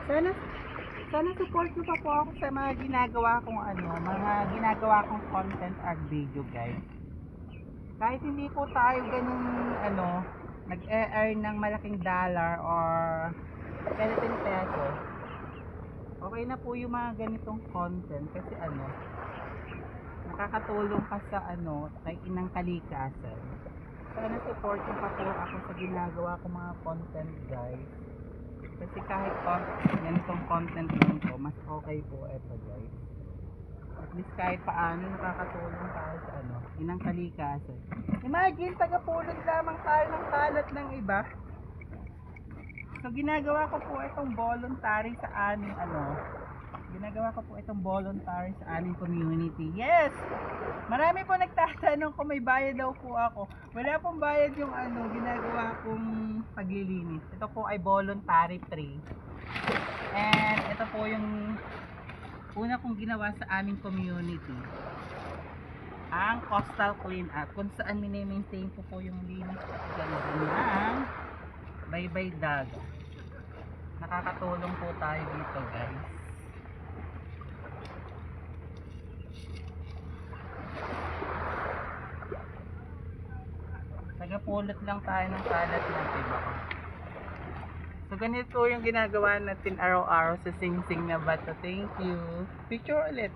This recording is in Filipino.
Sana, sana support nyo pa po ako sa mga ginagawa kong content art video, guys. Kahit hindi po tayo ganun nag-earn ng malaking dollar or Philippine peso, okay na po yung mga ganitong content kasi nakakatulong pa sa kay inang kalikasan. Sana support nyo pa po ako sa ginagawa kong mga content, guys. Kasi kahit ganitong content lang po, mas okay po ito, guys. At least kahit paano nakakatulong tayo sa inang kalikasan. Imagine, tagapulot lamang tayo ng kalat ng iba. So ginagawa ko po itong voluntary sa aming community. Yes! Marami po nagtatanong kung may bayad daw po ako. Wala pong bayad yung ginagawa kong paglilinis. Ito po ay voluntary free. And ito po yung una kong ginawa sa aming community. Ang coastal clean up, kung saan mini-maintain ko po yung linis at ganda ng baybay dagat. Nakakatulong po tayo dito, guys. Tagapulot lang tayo ng kalat ng iba. So ganito yung ginagawa natin araw-araw sa Sing Sing na bato. Thank you. Picture ulit.